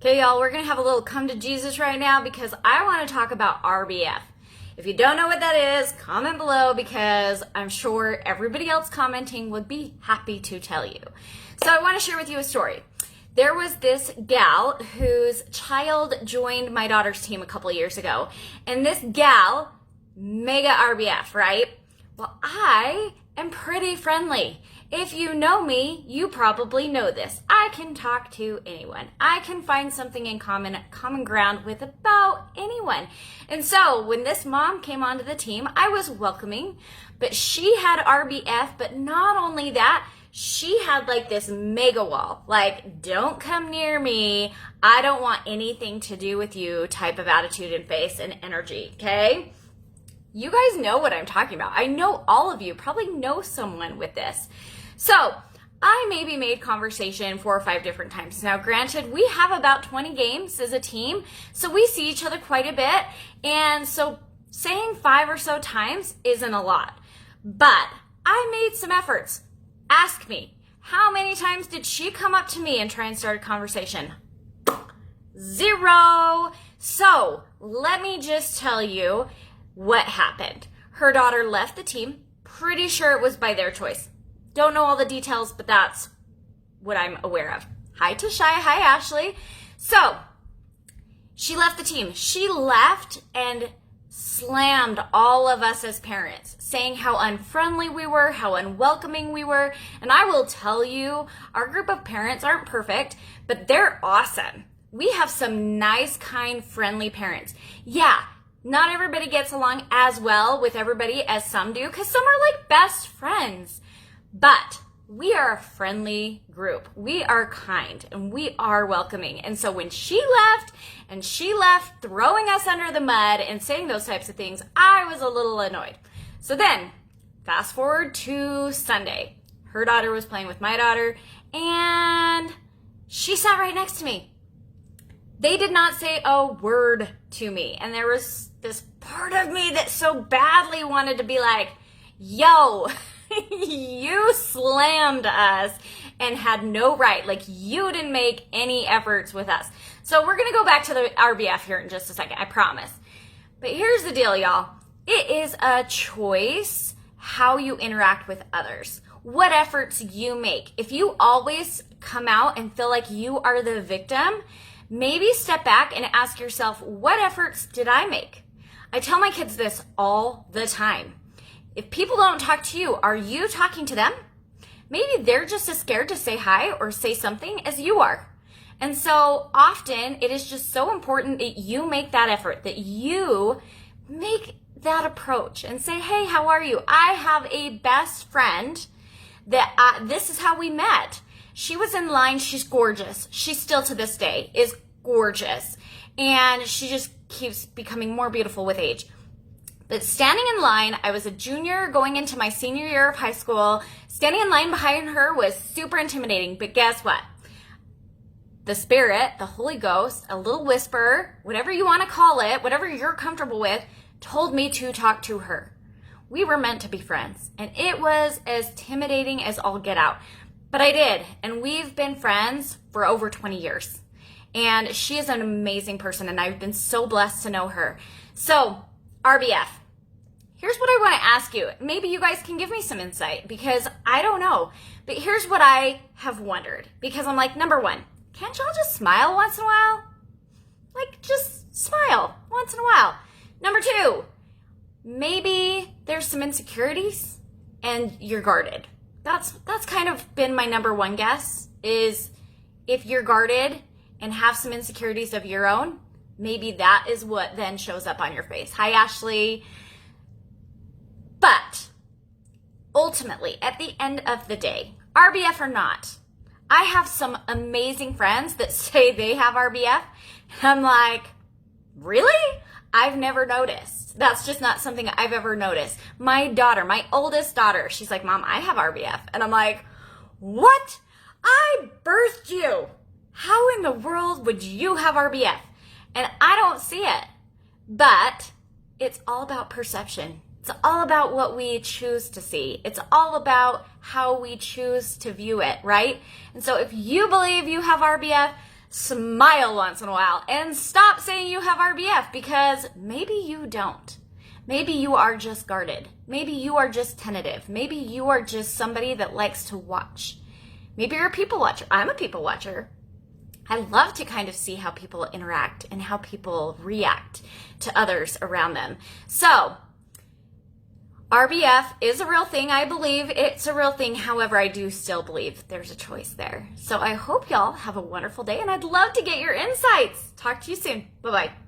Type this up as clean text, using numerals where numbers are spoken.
Okay, y'all, we're going to have a little come to Jesus right now because I want to talk about RBF. If you don't know what that is, comment below because I'm sure everybody else commenting would be happy to tell you. So I want to share with you a story. There was this gal whose child joined my daughter's team a couple years ago. And this gal, mega RBF, right? Well, I am pretty friendly. If you know me, you probably know this. I can talk to anyone. I can find something in common ground with about anyone. And so when this mom came onto the team, I was welcoming, but she had RBF, but not only that, she had like this mega wall, like, don't come near me. I don't want anything to do with you type of attitude and face and energy, okay? You guys know what I'm talking about. I know all of you probably know someone with this. So I maybe made conversation 4 or 5 different times. Now, granted, we have about 20 games as a team, so we see each other quite a bit. And so saying 5 or so times isn't a lot. But I made some efforts. Ask me, how many times did she come up to me and try and start a conversation? 0. So let me just tell you what happened. Her daughter left the team. Pretty sure it was by their choice. Don't know all the details, but that's what I'm aware of. Hi, Tashia. Hi, Ashley. So she left the team. She left and slammed all of us as parents, saying how unfriendly we were, how unwelcoming we were. And I will tell you, our group of parents aren't perfect, but they're awesome. We have some nice, kind, friendly parents. Yeah, not everybody gets along as well with everybody as some do, because some are like best friends. But we are a friendly group. We are kind and we are welcoming. And so when she left throwing us under the mud and saying those types of things, I was a little annoyed. So then fast forward to Sunday. Her daughter was playing with my daughter and she sat right next to me. They did not say a word to me. And there was this part of me that so badly wanted to be like, yo, you slammed us and had no right. Like, you didn't make any efforts with us. So we're going to go back to the RBF here in just a second, I promise. But here's the deal, y'all. It is a choice how you interact with others, what efforts you make. If you always come out and feel like you are the victim, maybe step back and ask yourself, what efforts did I make? I tell my kids this all the time. If people don't talk to you, are you talking to them? Maybe they're just as scared to say hi or say something as you are. And so often it is just so important that you make that effort, that you make that approach and say, hey, how are you? I have a best friend that this is how we met. She was in line. She's gorgeous. She still to this day is gorgeous. And she just keeps becoming more beautiful with age. But standing in line, I was a junior going into my senior year of high school. Standing in line behind her was super intimidating. But guess what? The Spirit, the Holy Ghost, a little whisper, whatever you want to call it, whatever you're comfortable with, told me to talk to her. We were meant to be friends. And it was as intimidating as all get out. But I did. And we've been friends for over 20 years. And she is an amazing person. And I've been so blessed to know her. So, RBF. Here's what I want to ask you. Maybe you guys can give me some insight because I don't know. But here's what I have wondered. Because I'm like, number 1, can't y'all just smile once in a while? Like, just smile once in a while. Number 2, maybe there's some insecurities and you're guarded. That's kind of been my number 1 guess, is if you're guarded and have some insecurities of your own, maybe that is what then shows up on your face. Hi, Ashley. But ultimately, at the end of the day, RBF or not, I have some amazing friends that say they have RBF. And I'm like, really? I've never noticed. That's just not something I've ever noticed. My daughter, my oldest daughter, she's like, Mom, I have RBF. And I'm like, what? I birthed you. How in the world would you have RBF? And I don't see it, but it's all about perception. It's all about what we choose to see. It's all about how we choose to view it, right? And so if you believe you have RBF, smile once in a while and stop saying you have RBF, because maybe you don't. Maybe you are just guarded. Maybe you are just tentative. Maybe you are just somebody that likes to watch. Maybe you're a people watcher. I'm a people watcher. I love to kind of see how people interact and how people react to others around them. So, RBF is a real thing. I believe it's a real thing. However, I do still believe there's a choice there. So I hope y'all have a wonderful day, and I'd love to get your insights. Talk to you soon. Bye-bye.